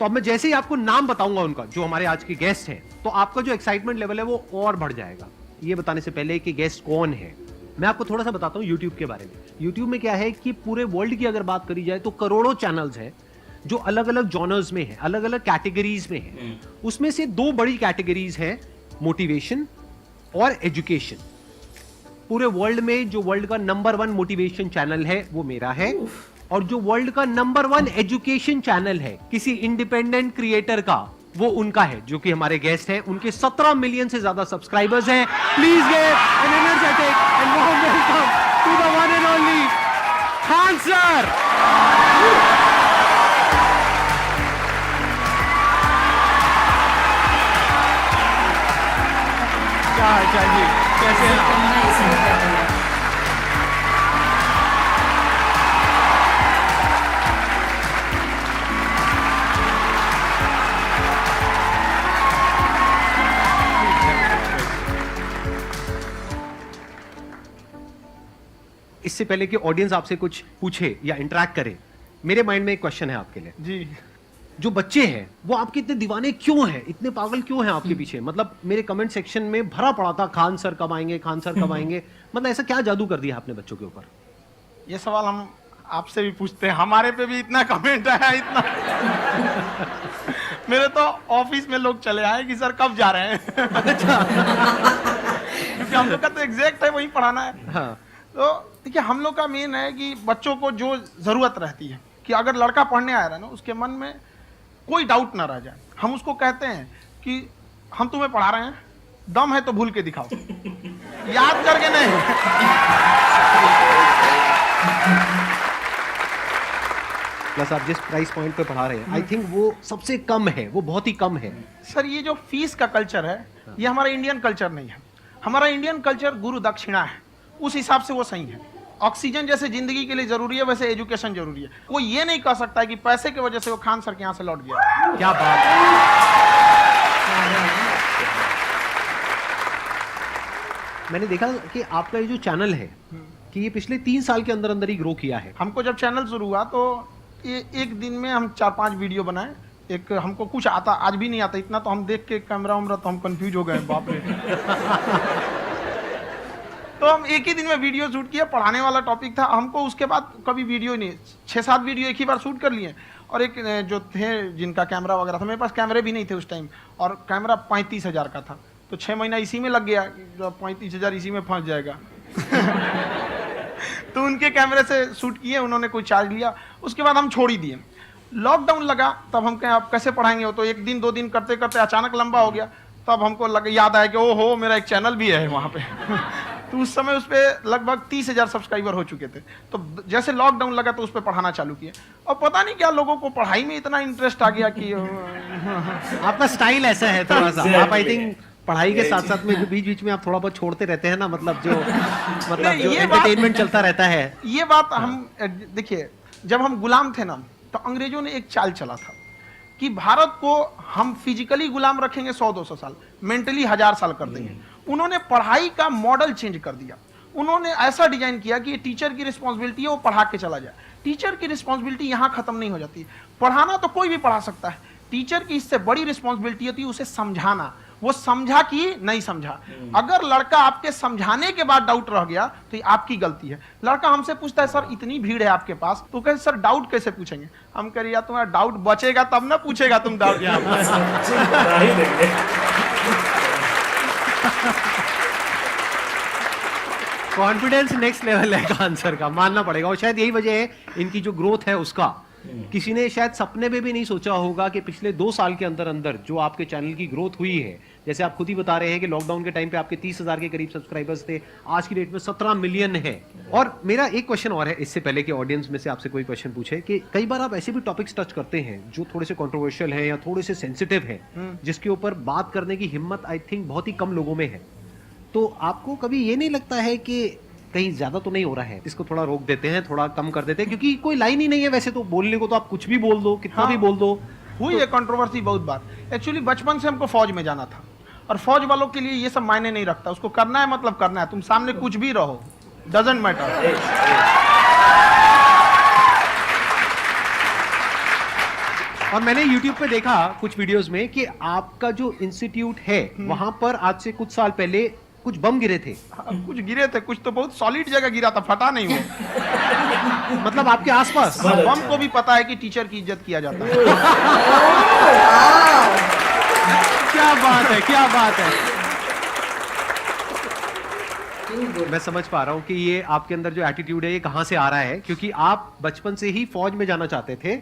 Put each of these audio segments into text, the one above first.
तो अब मैं जैसे ही आपको नाम बताऊंगा उनका, जो हमारे आज के गेस्ट हैं, तो आपका जो एक्साइटमेंट लेवल है वो और बढ़ जाएगा। ये बताने से पहले कि गेस्ट कौन है, मैं आपको थोड़ा सा बताता हूँ YouTube के बारे में। YouTube में क्या है कि पूरे वर्ल्ड की अगर बात करी जाए तो करोड़ों चैनल्स हैं जो अलग अलग जॉनर्स में है, अलग अलग कैटेगरीज में है। उसमें से दो बड़ी कैटेगरीज है, मोटिवेशन और एजुकेशन। पूरे वर्ल्ड में जो वर्ल्ड का नंबर 1 मोटिवेशन चैनल है वो मेरा है, और जो वर्ल्ड का नंबर 1 एजुकेशन चैनल है किसी इंडिपेंडेंट क्रिएटर का, वो उनका है, जो कि हमारे गेस्ट हैं। उनके 17 मिलियन से ज्यादा सब्सक्राइबर्स हैं। Please give an energetic and warm welcome to the one and only Khan sir. क्या हाल चाल जी, कैसे हैं आप? इससे पहले कि ऑडियंस आपसे कुछ पूछे या इंटरेक्ट करे, मेरे माइंड में एक क्वेश्चन है आपके लिए जी। जो बच्चे हैं वो आपके इतने दीवाने क्यों हैं, इतने पागल क्यों हैं आपके पीछे? मतलब मेरे कमेंट सेक्शन में भरा पड़ा था, खान सर कब आएंगे, खान सर कब आएंगे। मतलब ऐसा क्या जादू कर दिया आपने बच्चों के ऊपर? ये सवाल हम आपसे भी पूछते हैं, हमारे पे भी इतना कमेंट आया, इतना मेरे तो ऑफिस में लोग चले आए कि सर कब जा रहे हैं। क्योंकि हम लोग का तो एग्जैक्ट है वही पढ़ाना है। हाँ। तो देखिए, हम लोग का मेन है कि बच्चों को जो जरूरत रहती है कि अगर लड़का पढ़ने आया रहा ना, उसके मन में कोई डाउट ना रह जाए। हम उसको कहते हैं कि हम तुम्हें पढ़ा रहे हैं, दम है तो भूल के दिखाओ, याद करके नहीं। प्लस आप जिस प्राइस पॉइंट पे पढ़ा रहे हैं, आई थिंक वो सबसे कम है, वो बहुत ही कम है। सर ये जो फीस का कल्चर है, ये हमारा इंडियन कल्चर नहीं है। हमारा इंडियन कल्चर गुरु दक्षिणा है, उस हिसाब से वो सही है। ऑक्सीजन जैसे जिंदगी के लिए जरूरी है, वैसे एजुकेशन जरूरी है। कोई ये नहीं कह सकता है कि पैसे की वजह से वो खान सर के यहाँ से लौट गया। क्या बात है। मैंने देखा कि आपका ये जो चैनल है कि ये पिछले 3 साल के अंदर अंदर ही ग्रो किया है। हमको जब चैनल शुरू हुआ तो ये एक दिन में हम 4-5 वीडियो बनाए। एक हमको कुछ आता, आज भी नहीं आता इतना, तो हम देख के कैमरा उमरा तो हम कंफ्यूज हो गए, बाप रे। तो हम एक ही दिन में वीडियो शूट किया, पढ़ाने वाला टॉपिक था हमको। उसके बाद कभी वीडियो नहीं, 6-7 वीडियो एक ही बार शूट कर लिए। और एक जो थे जिनका कैमरा वगैरह था, मेरे पास कैमरे भी नहीं थे उस टाइम, और कैमरा 35,000 का था। तो 6 महीना इसी में लग गया, 35,000 इसी में फंस जाएगा। तो उनके कैमरे से शूट किए, उन्होंने कोई चार्ज लिया। उसके बाद हम छोड़ ही दिए। लॉकडाउन लगा, तब हम कहें आप कैसे पढ़ाएंगे? वो तो 1 दिन 2 दिन करते करते अचानक लंबा हो गया। तब हमको याद आया कि ओहो, मेरा एक चैनल भी है वहाँ पे। तो उस समय उस पर लगभग 30,000 सब्सक्राइबर हो चुके थे। तो जैसे लॉकडाउन लगा तो उस पर पढ़ाना चालू किया, और पता नहीं क्या लोगों को पढ़ाई में इतना इंटरेस्ट आ गया कि आपका स्टाइल ऐसा है थोड़ा सा, आप आई थिंक पढ़ाई के साथ साथ में बीच बीच में आप थोड़ा बहुत छोड़ते रहते हैं ना, मतलब जो एंटरटेनमेंट चलता रहता है। ये बात हम देखिए, जब हम गुलाम थे ना, तो अंग्रेजों ने एक चाल चला था कि भारत को हम फिजिकली गुलाम रखेंगे 100-200 साल, मेंटली 1000 साल कर देंगे। उन्होंने पढ़ाई का मॉडल चेंज कर दिया। उन्होंने ऐसा डिजाइन किया कि टीचर की रिस्पॉन्सिबिलिटी है वो पढ़ा के चला जाए। टीचर की रिस्पॉन्सिबिलिटी यहाँ खत्म नहीं हो जाती। पढ़ाना तो कोई भी पढ़ा सकता है, टीचर की इससे बड़ी रिस्पॉन्सिबिलिटी होती है उसे समझाना। वो समझा कि नहीं समझा। अगर लड़का आपके समझाने के बाद डाउट रह गया तो ये आपकी गलती है। लड़का हमसे पूछता है सर इतनी भीड़ है आपके पास, तो कहे सर डाउट कैसे पूछेंगे? हम कह रहे यार तुम्हारा डाउट बचेगा तब ना पूछेगा तुम डाउट। कॉन्फिडेंस नेक्स्ट लेवल है खान सर का, मानना पड़ेगा। और शायद यही वजह है इनकी जो ग्रोथ है उसका। किसी ने शायद सपने में भी नहीं सोचा होगा कि पिछले 2 साल के अंदर अंदर जो आपके चैनल की ग्रोथ हुई है, जैसे आप खुद ही बता रहे हैं कि लॉकडाउन के टाइम पे आपके 30,000 के करीब सब्सक्राइबर्स थे, आज की डेट में 17 मिलियन है। और मेरा एक क्वेश्चन और है, इससे पहले कि ऑडियंस में से आपसे कोई क्वेश्चन पूछे, कि कई बार आप ऐसे भी टॉपिक्स टच करते हैं जो थोड़े से कंट्रोवर्शियल हैं या थोड़े से सेंसिटिव हैं, जिसके ऊपर बात करने की हिम्मत आई थिंक बहुत ही कम लोगों में है। तो आपको कभी ये नहीं लगता है कि कहीं ज्यादा तो नहीं हो रहा है, इसको थोड़ा रोक देते हैं, थोड़ा कम कर देते हैं? क्योंकि कोई लाइन ही नहीं है वैसे तो बोलने को, तो आप कुछ भी बोल दो, कितना भी बोल दो। हुई है कंट्रोवर्सी बहुत बार। एक्चुअली बचपन से हमको फौज में जाना था, और फौज वालों के लिए ये सब मायने नहीं रखता। उसको करना है मतलब करना है, तुम सामने कुछ भी रहो, डजंट मैटर। और मैंने YouTube पे देखा कुछ वीडियोस में कि आपका जो इंस्टीट्यूट है वहां पर आज से कुछ साल पहले कुछ बम गिरे थे। कुछ गिरे थे, कुछ तो बहुत सॉलिड जगह गिरा था, फटा नहीं वो। मतलब आपके आसपास बम को भी पता है कि टीचर की इज्जत किया जाता है। क्या बात है, क्या बात है। मैं समझ पा रहा हूं कि ये आपके अंदर जो एटीट्यूड है ये कहां से आ रहा है, क्योंकि आप बचपन से ही फौज में जाना चाहते थे,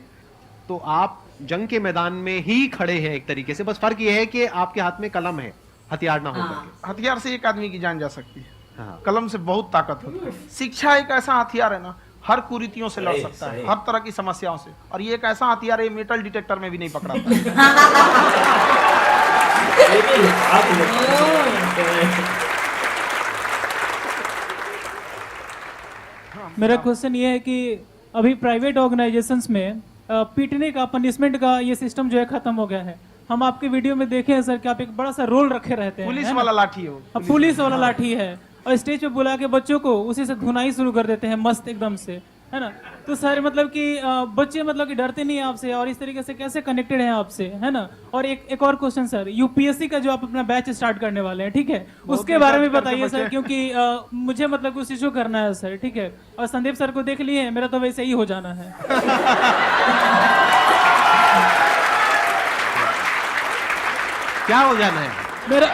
तो आप जंग के मैदान में ही खड़े हैं एक तरीके से। बस फर्क ये है कि आपके हाथ में कलम है, हथियार ना होकर के। हथियार से एक आदमी की जान जा सकती है, हाँ। कलम से बहुत ताकत होती है। शिक्षा एक ऐसा हथियार है ना, हर कुरीतियों से लड़ सकता है, हर तरह की समस्याओं से। और ये एक ऐसा हथियार है, मेटल डिटेक्टर में भी नहीं पकड़ाता। मेरा क्वेश्चन ये है कि अभी प्राइवेट ऑर्गेनाइजेशंस में पीटने का, पनिशमेंट का ये सिस्टम जो है खत्म हो गया है। हम आपके वीडियो में देखे हैं सर कि आप एक बड़ा सा रोल रखे रहते हैं, पुलिस वाला लाठी है वो। पुलिस वाला लाठी है, और स्टेज पे बुला के बच्चों को उसी से धुनाई शुरू कर देते हैं मस्त एकदम से, है ना। तो सर मतलब कि बच्चे मतलब कि डरते नहीं है आपसे, और इस तरीके से कैसे कनेक्टेड हैं आपसे, है ना। और एक और क्वेश्चन सर, यूपीएससी का जो आप अपना बैच स्टार्ट करने वाले हैं, ठीक है, उसके बारे में बताइए सर, क्योंकि मुझे मतलब उस चीज को करना है सर, ठीक है। और संदीप सर को देख लिए, मेरा तो वैसे ही हो जाना है। क्या हो जाना है? मेरा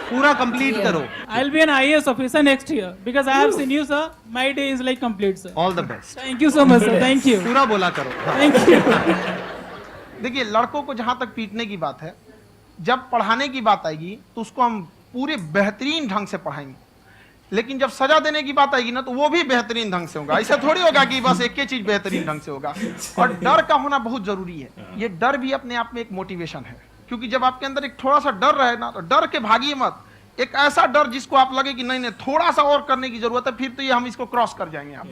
पूरा कंप्लीट करो। I'll be an IAS officer next year because I have seen you, sir. My day is like complete, sir. All the best. Thank you so much, sir. Thank you. पूरा बोला करो। Thank you. देखिए, लड़कों को जहां तक पीटने की बात है, जब पढ़ाने की बात आएगी तो उसको हम पूरे बेहतरीन ढंग से पढ़ाएंगे। लेकिन जब सजा देने की बात आएगी ना, तो वो भी बेहतरीन ढंग से होगा। ऐसा थोड़ी होगा कि बस एक ही चीज बेहतरीन ढंग से होगा। और डर का होना बहुत जरूरी है। ये डर भी अपने आप में एक मोटिवेशन है, क्योंकि जब आपके अंदर एक थोड़ा सा डर रहे ना, तो डर के भागिए मत। एक ऐसा डर जिसको आप लगे कि नहीं नहीं थोड़ा सा और करने की जरूरत है, फिर तो ये हम इसको क्रॉस कर जाएंगे आप।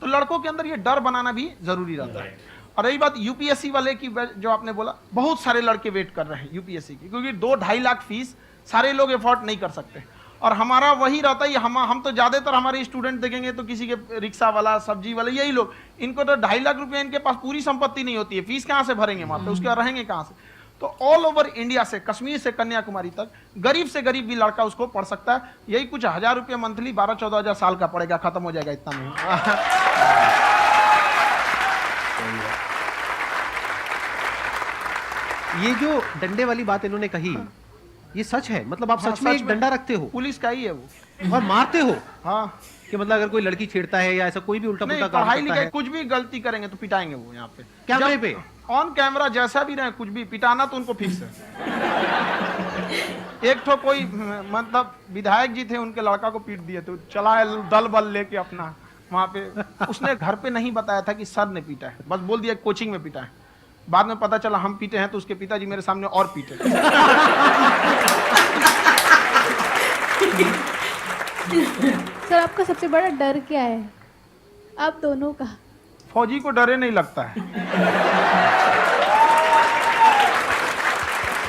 तो लड़कों के अंदर ये डर बनाना भी जरूरी रहता है। और रही बात यूपीएससी वाले की, जो आपने बोला, बहुत सारे लड़के वेट कर रहे हैं यूपीएससी की, क्योंकि 2-2.5 लाख फीस सारे लोग एफोर्ड नहीं कर सकते। और हमारा वही रहता है, हम तो ज्यादातर हमारे स्टूडेंट देखेंगे तो किसी के रिक्शा वाला, सब्जी वाला, यही लोग, इनको तो 2.5 लाख रुपए इनके पास पूरी संपत्ति नहीं होती है, फीस कहाँ से भरेंगे वहां पे, उसके बाद रहेंगे कहाँ से। तो ऑल ओवर इंडिया से, कश्मीर से कन्याकुमारी तक, गरीब से गरीब भी लड़का उसको पढ़ सकता है। यही कुछ 1000 रुपये मंथली, 12-14 हजार साल का पड़ेगा, खत्म हो जाएगा इतना में। ये जो डंडे वाली बात इन्होंने कही, ये सच है? मतलब आप सच में एक डंडा रखते हो? पुलिस का ही है वो। और मारते हो? हाँ, कि मतलब अगर कोई लड़की छेड़ता है या ऐसा कोई भी उल्टा नहीं, पुल्टा काम पढ़ाई करता लिखाई है, कुछ भी गलती करेंगे तो पिटाएंगे वो यहाँ पे, कैमरे पे, ऑन कैमरा, जैसा भी रहे, कुछ भी पिटाना तो उनको फिक्स है। एक तो कोई मतलब विधायक जी थे, उनके लड़का को पीट दिए, तो चला दल बल लेके अपना वहां पे। उसने घर पे नहीं बताया था कि सर ने पीटा है, बस बोल दिया कोचिंग में पीटा है। बाद में पता चला हम पीटे हैं, तो उसके पिताजी मेरे सामने और पीटे। सर आपका सबसे बड़ा डर क्या है, आप दोनों का? फौजी को डरे नहीं लगता है।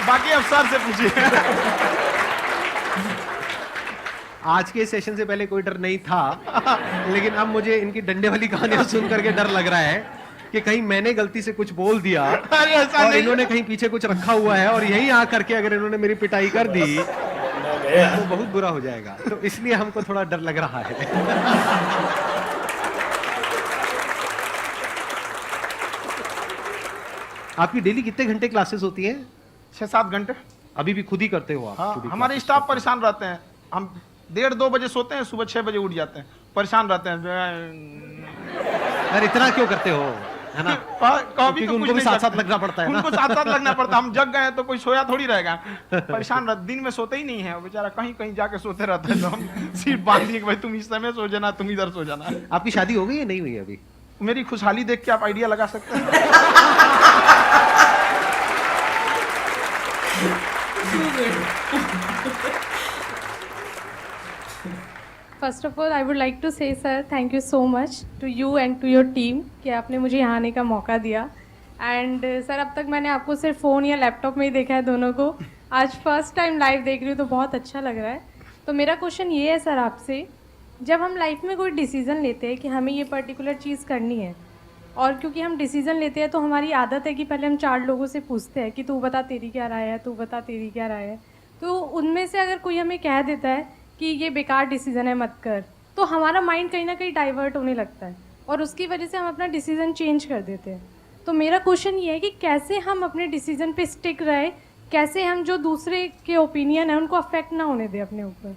बाकी अफसर से पूछिए। आज के सेशन से पहले कोई डर नहीं था, लेकिन अब मुझे इनकी डंडे वाली कहानियां सुन करके डर लग रहा है कि कहीं मैंने गलती से कुछ बोल दिया और इन्होंने कहीं पीछे कुछ रखा हुआ है, और यहीं आ करके अगर इन्होंने मेरी पिटाई कर दी तो बहुत बुरा हो जाएगा। तो इसलिए हमको थोड़ा डर लग रहा है। आपकी डेली कितने घंटे क्लासेस होती है? 6-7 घंटे। अभी भी खुद ही करते हो आप? हाँ, हमारे स्टाफ परेशान रहते हैं। हम 1:30-2 बजे सोते हैं, सुबह 6 बजे उठ जाते हैं, परेशान रहते हैं। यार इतना क्यों करते हो, है ना? कभी तो उनको भी साथ साथ लगना पड़ता है ना? उनको साथ साथ लगना पड़ता है। हम जग गए तो कोई सोया थोड़ी रहेगा, परेशान रहते, दिन में सोते ही नहीं है बेचारा, कहीं कहीं जाके सोते रहते हैं। तो हम सिर्फ बांध दिए कि भाई तुम इस समय सो जाना, तुम इधर सो जाना। आपकी शादी हो गई है? नहीं हुई है अभी? मेरी खुशहाली देख के आप आइडिया लगा सकते हैं। First of all I would like to say sir thank you so much to you and to your team कि आपने मुझे यहाँ आने का मौका दिया। एंड सर अब तक मैंने आपको सिर्फ फ़ोन या लैपटॉप में ही देखा है दोनों को, आज फर्स्ट टाइम लाइव देख रही हूँ तो बहुत अच्छा लग रहा है। तो मेरा क्वेश्चन ये है सर आपसे, जब हम लाइफ में कोई डिसीज़न लेते हैं कि हमें ये पर्टिकुलर चीज़ करनी है, और क्योंकि हम डिसीजन लेते हैं तो हमारी आदत है कि पहले हम 4 लोगों से पूछते हैं कि तू बता तेरी क्या राय है, तू बता तेरी क्या राय है। तो उनमें से अगर कोई हमें कह देता है कि ये बेकार डिसीजन है मत कर, तो हमारा माइंड कहीं ना कहीं डाइवर्ट होने लगता है और उसकी वजह से हम अपना डिसीजन चेंज कर देते हैं। तो मेरा क्वेश्चन ये है कि कैसे हम अपने डिसीजन पे स्टिक रहे, कैसे हम जो दूसरे के ओपिनियन है उनको अफेक्ट ना होने दें अपने ऊपर।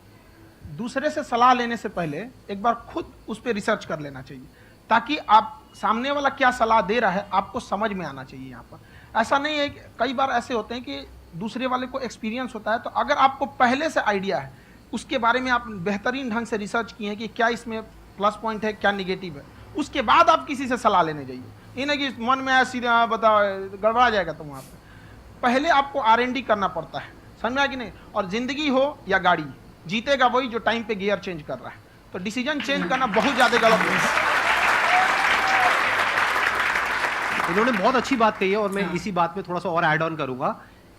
दूसरे से सलाह लेने से पहले एक बार खुद उस पर रिसर्च कर लेना चाहिए, ताकि आप सामने वाला क्या सलाह दे रहा है आपको समझ में आना चाहिए। यहाँ पर ऐसा नहीं है कि कई बार ऐसे होते हैं कि दूसरे वाले को एक्सपीरियंस होता है, तो अगर आपको पहले से आइडिया है, उसके बारे में आप बेहतरीन ढंग से रिसर्च किए हैं कि क्या इसमें प्लस पॉइंट है क्या निगेटिव है, उसके बाद आप किसी से सलाह लेने जाइए। ये नहीं कि मन में आया सीधे बताओ, गड़बड़ा जाएगा। तो वहाँ पर पहले आपको R&D करना पड़ता है, समझ में आया कि नहीं। और जिंदगी हो या गाड़ी, जीतेगा वही जो टाइम पे गियर चेंज कर रहा है। तो डिसीजन चेंज करना बहुत ज्यादा गलत है। इन्होंने बहुत अच्छी बात कही है और मैं इसी बात पे थोड़ा सा और ऐड ऑन करूंगा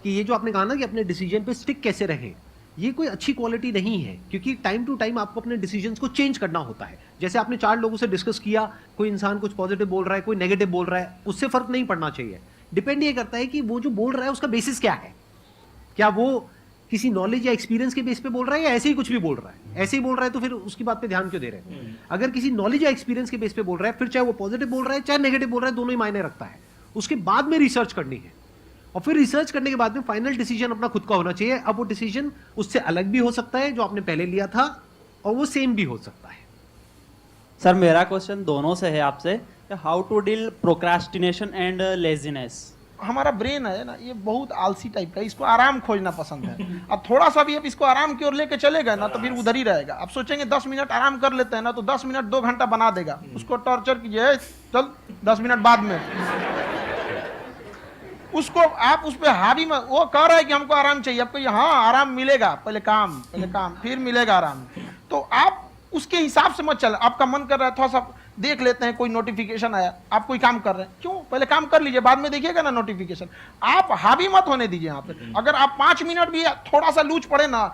कि ये जो आपने कहा ना कि अपने डिसीजन पे स्टिक कैसे रहे, ये कोई अच्छी क्वालिटी नहीं है, क्योंकि टाइम टू टाइम आपको अपने डिसीजंस को चेंज करना होता है। जैसे आपने 4 लोगों से डिस्कस किया, कोई इंसान कुछ पॉजिटिव बोल रहा है, कोई नेगेटिव बोल रहा है, उससे फर्क नहीं पड़ना चाहिए। डिपेंड ये करता है कि वो जो बोल रहा है उसका बेसिस क्या है। क्या वो किसी नॉलेज या एक्सपीरियंस के बेस पे बोल रहा है या ऐसे ही कुछ भी बोल रहा है। ऐसे ही बोल रहा है तो फिर उसकी बात पे ध्यान क्यों दे रहे हैं। अगर किसी नॉलेज या एक्सपीरियंस के बेस पे बोल रहा है, फिर चाहे वो पॉजिटिव बोल रहा है चाहे नेगेटिव बोल रहा है, दोनों ही मायने रखता है। उसके बाद में रिसर्च करनी है और फिर रिसर्च करने के बाद में फाइनल डिसीजन अपना खुद का होना चाहिए। अब वो डिसीजन उससे अलग भी हो सकता है जो आपने पहले लिया था, और वो सेम भी हो सकता है। सर मेरा क्वेश्चन दोनों से है आपसे, how to deal procrastination and laziness. हमारा ब्रेन है ना, ये बहुत आलसी टाइप का, इसको आराम खोजना पसंद है। अब थोड़ा सा भी अब इसको आराम की ओर लेके चले गए ना तो फिर उधर ही रहेगा। अब सोचेंगे 10 मिनट आराम कर लेते हैं ना, तो 10 मिनट 2 घंटा बना देगा। उसको टॉर्चर कीजिए, चल 10 मिनट बाद में। उसको आप उस पर हावी में, वो कह रहा है कि हमको आराम चाहिए, आपको हाँ आराम मिलेगा, पहले काम फिर मिलेगा आराम। तो आप उसके हिसाब से मत चल। आपका मन कर रहा है थोड़ा सा देख लेते हैं, कोई नोटिफिकेशन आया, आप कोई काम कर रहे हैं, क्यों पहले काम कर लीजिए, बाद में देखिएगा ना नोटिफिकेशन। आप हावी मत होने दीजिए यहाँ पे। अगर आप 5 मिनट भी थोड़ा सा लूज पड़े ना,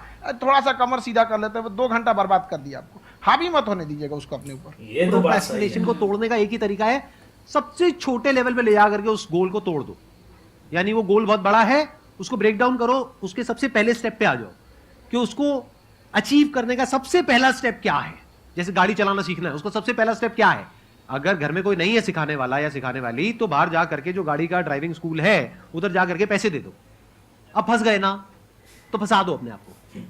थोड़ा सा कमर सीधा कर लेते हैं, 2 घंटा बर्बाद कर दिया आपको। हावी मत होने दीजिएगा उसको अपने ऊपर। ये तो बात सही प्रोक्रेस्टिनेशन है। को तोड़ने का एक ही तरीका है, सबसे छोटे लेवल पे ले जा करके उस गोल को तोड़ दो। यानी वो गोल बहुत बड़ा है, उसको ब्रेक डाउन करो, उसके सबसे पहले स्टेप पे आ जाओ कि उसको अचीव करने का सबसे पहला स्टेप क्या है। जैसे गाड़ी चलाना सीखना है, उसका सबसे पहला स्टेप क्या है। अगर घर में कोई नहीं है सिखाने वाला या सिखाने वाली, तो बाहर जा करके जो गाड़ी का ड्राइविंग स्कूल है उधर जा करके पैसे दे दो। अब फंस गए ना तो फंसा दो अपने आप को।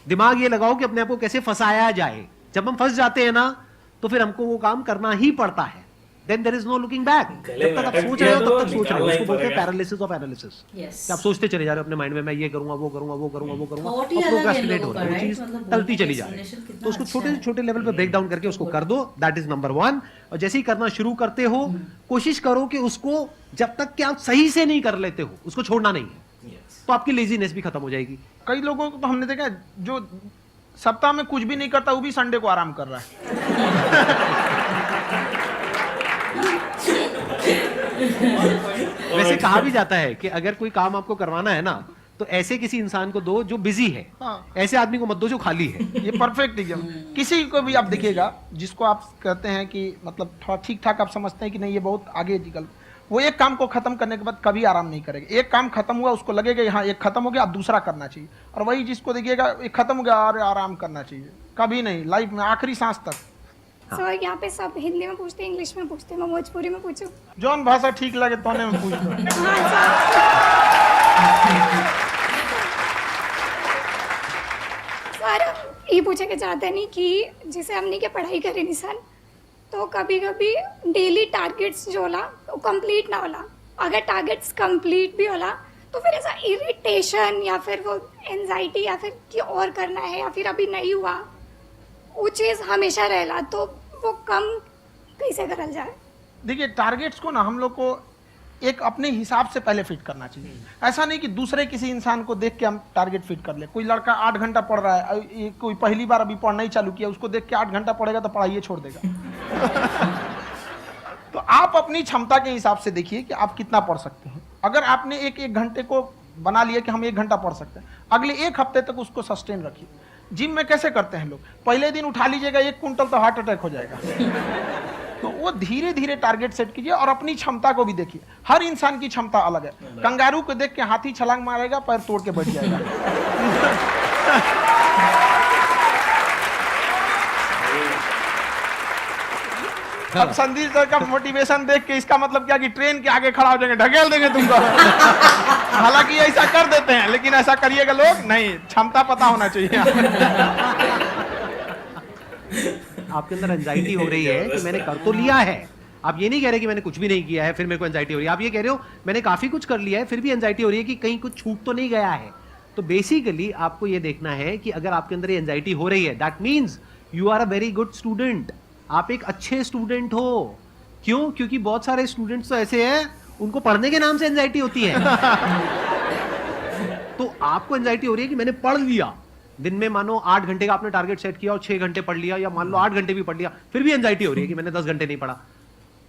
दिमाग ये लगाओ कि अपने आप को कैसे फंसाया जाए। जब हम फंस जाते हैं ना तो फिर हमको वो काम करना ही पड़ता है। Then there is no looking back. गले जब तक आप में सोच अटक रहे हो गया तब तो तक सोच रहे हो। निकालना ही उसको बोलते हैं पड़ेगा। Paralysis of analysis. Yes. कि आप सोचते चले जा रहे हो अपने माइंड में, मैं ये करूंगा वो करूंगा वो करूंगा वो करूंगा Thought और ही अलग है प्रोक्रेस्टिनेट लोगों हो का, रहा है, वो right? चीज मतलब टलती बोलने चली का जा रही है। explanation कितना तो उसको अच्छा छोटे है। से छोटे लेवल पे ब्रेक डाउन करके उसको कर दो। That is number 1। और जैसे ही करना शुरू करते हो, कोशिश करो कि उसको जब तक कि आप सही से नहीं कर लेते हो उसको छोड़ना नहीं है, Yes. तो आपकी लेजीनेस भी खत्म हो जाएगी। कई लोगों को तो हमने देखा है, जो सप्ताह में कुछ भी नहीं करता वो भी संडे को आराम कर रहा है। वैसे कहा भी जाता है कि अगर कोई काम आपको करवाना है ना तो ऐसे किसी इंसान को दो जो बिजी है, हाँ। ऐसे आदमी को मत दो जो खाली है। ये परफेक्ट एग्जाम। किसी को भी आप देखिएगा जिसको आप कहते हैं कि मतलब थोड़ा ठीक ठाक आप समझते हैं कि नहीं ये बहुत आगे निकल, वो एक काम को खत्म करने के बाद कभी आराम नहीं करेगा। एक काम खत्म हुआ उसको लगेगा हाँ एक खत्म हो गया अब दूसरा करना चाहिए। और वही जिसको देखिएगा एक खत्म हो गया और आराम करना चाहिए, कभी नहीं, लाइफ में आखिरी सांस तक। सर यहाँ पे सब हिंदी में पूछते हैं, इंग्लिश में पूछते हैं, मैं भोजपुरी में पूछूं? जौन भाषा ठीक लगे तोने में पूछ लो। सर ये पूछे के चाहते नहीं कि जैसे हमने के पढ़ाई करे निशान, तो कभी कभी डेली टारगेट्स जो होला वो कंप्लीट ना होला। अगर टारगेट्स कंप्लीट भी होला तो फिर ऐसा इरिटेशन या फिर वो एंजाइटी या फिर कि और करना है या फिर अभी नहीं हुआ, वो चीज़ हमेशा रहेला। तो वो कम कैसे करल जाए? देखिए टारगेट्स को ना हम लोग को एक अपने हिसाब से पहले फिट करना चाहिए। ऐसा नहीं कि दूसरे किसी इंसान को देख के हम टारगेट फिट कर ले। कोई लड़का 8 घंटा पढ़ रहा है, ये कोई पहली बार अभी पढ़ना ही चालू किया, उसको देख के 8 घंटा पढ़ेगा तो पढ़ाइए छोड़ देगा। तो आप अपनी क्षमता के हिसाब से देखिए कि आप कितना पढ़ सकते हैं। अगर आपने एक घंटे को बना लिया कि हम 1 घंटा पढ़ सकते हैं, अगले 1 हफ्ते तक उसको सस्टेन रखिए। जिम में कैसे करते हैं लोग, पहले दिन उठा लीजिएगा 1 कुंटल तो हार्ट अटैक हो जाएगा। तो वो धीरे धीरे टारगेट सेट कीजिए और अपनी क्षमता को भी देखिए। हर इंसान की क्षमता अलग है। कंगारू को देख के हाथी छलांग मारेगा, पैर तोड़ के बैठ जाएगा। अब संदीप सर का मोटिवेशन देख के इसका मतलब क्या कि ट्रेन के आगे खड़ा हो जाएंगे, ढकेल देंगे तुमको। हालांकि ऐसा कर देते हैं, लेकिन ऐसा करिएगा लोग नहीं, क्षमता पता होना चाहिए। आपके अंदर एंजाइटी हो रही है कि मैंने कर तो लिया है। आप ये नहीं कह रहे कि मैंने कुछ भी नहीं किया है फिर मेरे को एंजाइटी हो रही है। आप ये कह रहे हो मैंने काफी कुछ कर लिया है फिर भी एंजाइटी हो रही है कि कहीं कुछ छूट तो नहीं गया है। तो बेसिकली आपको ये देखना है कि अगर आपके अंदर ये एंजाइटी हो रही है, that means you are a very good student. आप एक अच्छे स्टूडेंट हो। क्यों? क्योंकि बहुत सारे स्टूडेंट्स तो ऐसे हैं उनको पढ़ने के नाम से एंजाइटी होती है। तो आपको एंजाइटी हो रही है कि मैंने पढ़ लिया। दिन में मानो 8 घंटे का आपने टारगेट सेट किया और 6 घंटे पढ़ लिया, या मान लो 8 घंटे भी पढ़ लिया, फिर भी एंजाइटी हो रही है कि मैंने 10 घंटे नहीं पढ़ा।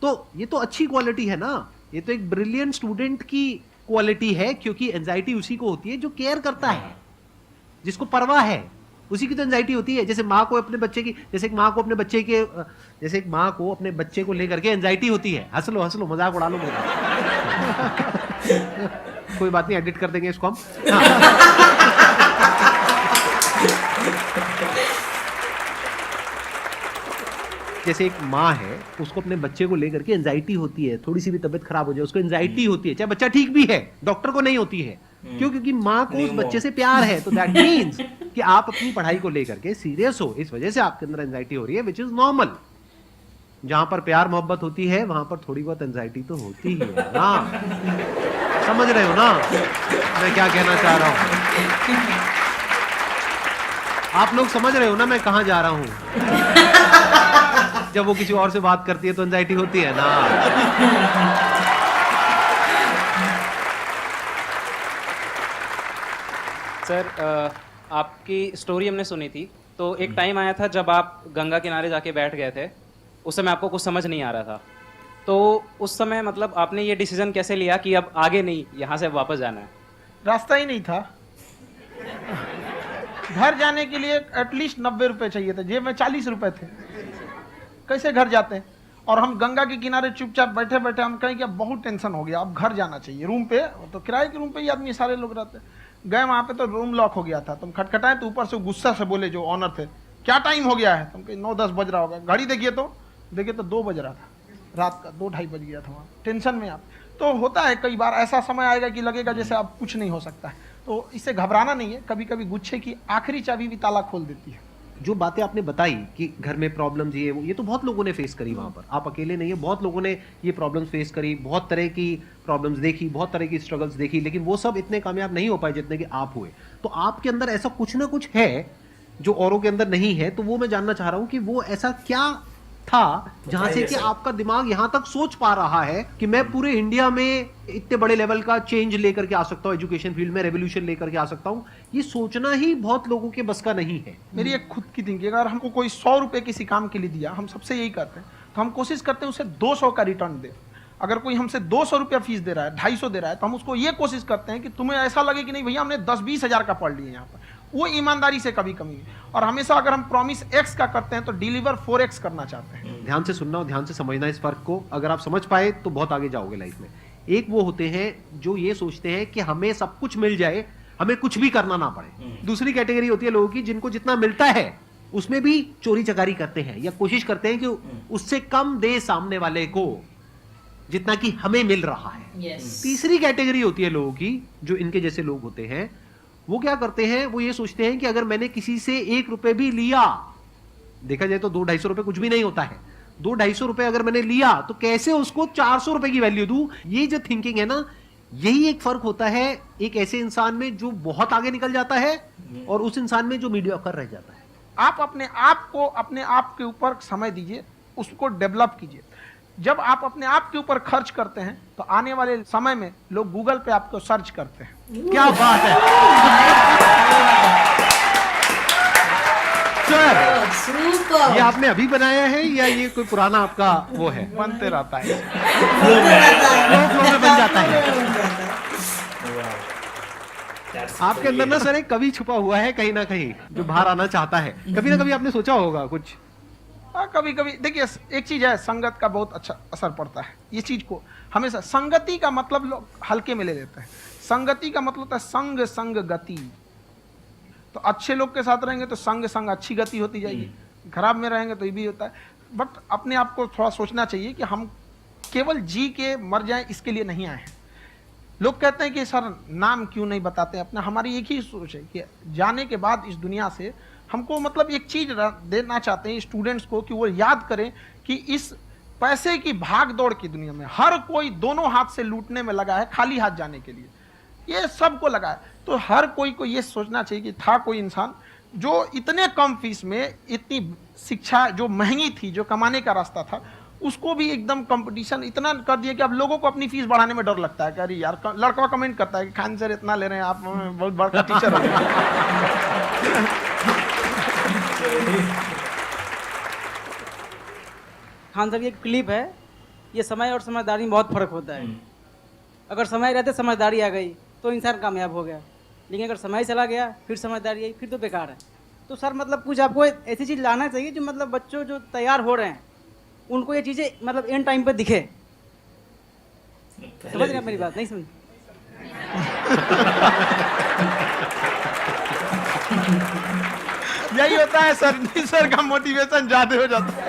तो ये तो अच्छी क्वालिटी है ना, ये तो एक ब्रिलियंट स्टूडेंट की क्वालिटी है। क्योंकि एंजाइटी उसी को होती है जो केयर करता है, जिसको परवाह है, उसी की तो एंजाइटी होती है। जैसे माँ को अपने बच्चे की, जैसे एक माँ को अपने बच्चे को लेकर के एंजाइटी होती है। हंस लो मजाक उड़ा लो मेरा। कोई बात नहीं, एडिट कर देंगे इसको हम। जैसे एक माँ है, उसको अपने बच्चे को लेकर के एंजाइटी होती है, थोड़ी सी भी तबीयत खराब हो जाए उसको एंजाइटी होती है, चाहे बच्चा ठीक भी है, डॉक्टर को नहीं होती है। क्यों? क्योंकि माँ को उस बच्चे से प्यार है। तो दैट मीन्स कि आप अपनी पढ़ाई को लेकर के सीरियस हो, इस वजह से आपके अंदर एंजाइटी हो रही है, विच इज नॉर्मल। जहां पर प्यार मोहब्बत होती है वहां पर थोड़ी बहुत एंजाइटी तो होती ही है ना। समझ रहे हो ना मैं क्या कहना चाह रहा हूं? आप लोग समझ रहे हो ना मैं कहां जा रहा हूं? जब वो किसी और से बात करती है तो एंजाइटी होती है ना। सर आपकी स्टोरी हमने सुनी थी, तो एक टाइम आया था जब आप गंगा किनारे जाके बैठ गए थे। उस समय आपको कुछ समझ नहीं आ रहा था, तो उस समय मतलब आपने ये डिसीजन कैसे लिया कि अब आगे नहीं, यहाँ से वापस जाना है? रास्ता ही नहीं था। घर जाने के लिए एटलीस्ट 90 रुपए चाहिए थे, जेब में 40 रुपए थे। कैसे घर जाते? और हम गंगा के किनारे चुपचाप बैठे बैठे हम कहें कि अब बहुत टेंशन हो गया, अब घर जाना चाहिए। रूम पे, तो किराए के रूम पे ही आदमी सारे लोग रहते। गए वहां पे तो रूम लॉक हो गया था। तुम खटखटाए तो ऊपर से गुस्सा से बोले जो ऑनर थे, क्या टाइम हो गया है? तुम कहीं 9-10 बज रहा होगा। घड़ी देखिए तो 2 बज रहा था रात का, 2-2:30 बज गया था वहाँ। टेंशन में आप तो होता है, कई बार ऐसा समय आएगा कि लगेगा जैसे अब कुछ नहीं हो सकता है। तो इससे घबराना नहीं है। कभी कभी गुच्छे की आखिरी चाबी भी ताला खोल देती है। जो बातें आपने बताई कि घर में प्रॉब्लम्स ये तो बहुत लोगों ने फेस करी वहां पर। आप अकेले नहीं है, बहुत लोगों ने ये प्रॉब्लम्स फेस करी, बहुत तरह की प्रॉब्लम्स देखी, बहुत तरह की स्ट्रगल्स देखी, लेकिन वो सब इतने कामयाब नहीं हो पाए जितने कि आप हुए। तो आपके अंदर ऐसा कुछ ना कुछ है जो औरों के अंदर नहीं है। तो वो मैं जानना चाह रहा हूं कि वो ऐसा क्या था जहां से कि आपका दिमाग यहां तक सोच पा रहा है कि मैं पूरे इंडिया में इतने बड़े लेवल का चेंज लेकर के आ सकता हूं, एजुकेशन फील्ड में रेवोल्यूशन लेकर के आ सकता हूं। ये सोचना ही बहुत लोगों के बस का नहीं है। मेरी एक खुद की थिंकिंग, अगर हमको कोई 100 रुपए किसी काम के लिए दिया, हम सबसे यही करते हैं, तो हम कोशिश करते हैं उसे 200 का रिटर्न दे। अगर कोई हमसे 200 रुपया फीस दे रहा है, 250 दे रहा है, तो हम उसको ये कोशिश करते हैं कि तुम्हें ऐसा लगे कि नहीं भैया हमने 10-20 हजार का पढ़ लिया यहाँ पर। वो ईमानदारी से कभी कमी है। और हमेशा अगर हम प्रॉमिस X का करते हैं तो डिलीवर 4X करना चाहते हैं। ध्यान से सुनना और ध्यान से समझना इस फर्क को। अगर आप समझ पाए तो बहुत आगे जाओगे लाइफ में। एक वो होते हैं जो ये सोचते हैं कि हमें सब कुछ मिल जाए, हमें कुछ भी करना ना पड़े। दूसरी कैटेगरी होती है लोगों की जिनको जितना मिलता है उसमें भी चोरी चकारी करते हैं या कोशिश करते हैं कि उससे कम दे सामने वाले को जितना कि हमें मिल रहा है। तीसरी कैटेगरी होती है लोगों की जो इनके जैसे लोग होते हैं। वो क्या करते हैं? वो ये सोचते हैं कि अगर मैंने किसी से 1 रुपए भी लिया, देखा जाए तो 200-250 रुपए कुछ भी नहीं होता है, 200-250 रुपए अगर मैंने लिया तो कैसे उसको 400 रुपए की वैल्यू दूं। ये जो थिंकिंग है ना, यही एक फर्क होता है एक ऐसे इंसान में जो बहुत आगे निकल जाता है और उस इंसान में जो मीडियोकर रह जाता है। आप अपने आप को अपने आप के ऊपर समय दीजिए, उसको डेवलप कीजिए। जब आप अपने आप के ऊपर खर्च करते हैं तो आने वाले समय में लोग गूगल पे आपको सर्च करते हैं। क्या बात है सर, ये आपने अभी बनाया है या ये कोई पुराना आपका वो है? बनते रहता है, फ्लो में बन जाता है। आपके अंदर ना सर एक कवि छुपा हुआ है कहीं ना कहीं जो बाहर आना चाहता है। कभी ना कभी आपने सोचा होगा कुछ? कभी कभी देखिए, एक चीज है, संगत का बहुत अच्छा असर पड़ता है। ये चीज को हमेशा, संगति का मतलब लोग हल्के में ले लेते हैं। संगति का मतलब होता है संग संग गति। तो अच्छे लोग के साथ रहेंगे तो संग संग अच्छी गति होती जाएगी, खराब में रहेंगे तो ये भी होता है। बट अपने आप को थोड़ा सोचना चाहिए कि हम केवल जी के मर जाएं इसके लिए नहीं आए हैं। लोग कहते हैं कि सर नाम क्यों नहीं बताते अपना। हमारी एक ही सोच है कि जाने के बाद इस दुनिया से हमको मतलब एक चीज देना चाहते हैं स्टूडेंट्स को, कि वो याद करें कि इस पैसे की भाग दौड़ की दुनिया में हर कोई दोनों हाथ से लूटने में लगा है, खाली हाथ जाने के लिए ये सबको लगा है। तो हर कोई को ये सोचना चाहिए कि था कोई इंसान जो इतने कम फीस में इतनी शिक्षा जो महंगी थी, जो कमाने का रास्ता था, उसको भी एकदम कंपटीशन इतना कर दिया कि अब लोगों को अपनी फीस बढ़ाने में डर लगता है कि अरे यार, लड़का कमेंट करता है कि खान सर इतना ले रहे हैं आप, बहुत बड़ा टीचर हो गए। खान साहब, ये क्लिप है, ये समय और समझदारी में बहुत फर्क होता है। अगर समय रहते समझदारी आ गई तो इंसान कामयाब हो गया, लेकिन अगर समय चला गया फिर समझदारी आई फिर तो बेकार है। तो सर मतलब कुछ आपको ऐसी चीज़ लाना चाहिए जो मतलब बच्चों जो तैयार हो रहे हैं उनको ये चीज़ें मतलब एंड टाइम पे दिखे। समझ रहे हैं मेरी बात? नहीं समझ? यही होता है सर का मोटिवेशन ज्यादा हो जाता है।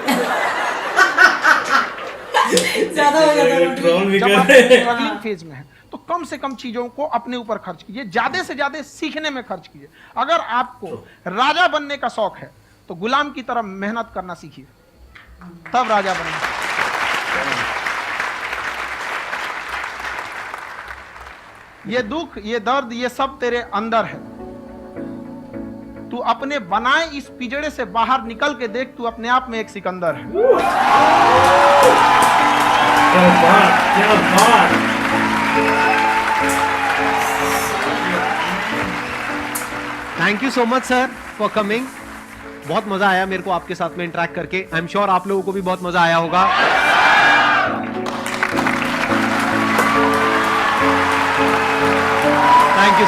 ज्यादा हो जाता है। जब आप स्ट्रगलिंग फेज में है तो कम से कम चीजों को अपने ऊपर खर्च कीजिए, ज्यादा से ज्यादा सीखने में खर्च कीजिए। अगर आपको राजा बनने का शौक है तो गुलाम की तरह मेहनत करना सीखिए, तब राजा बनेंगे। ये दुख, ये दर्द, ये सब तेरे अंदर है। तू अपने बनाए इस पिजड़े से बाहर निकल के देख, तू अपने आप में एक सिकंदर है। क्या बात, क्या बात। Thank you so much sir for coming. बहुत मजा आया मेरे को आपके साथ में इंटरेक्ट करके। आई एम श्योर आप लोगों को भी बहुत मजा आया होगा। Thank you.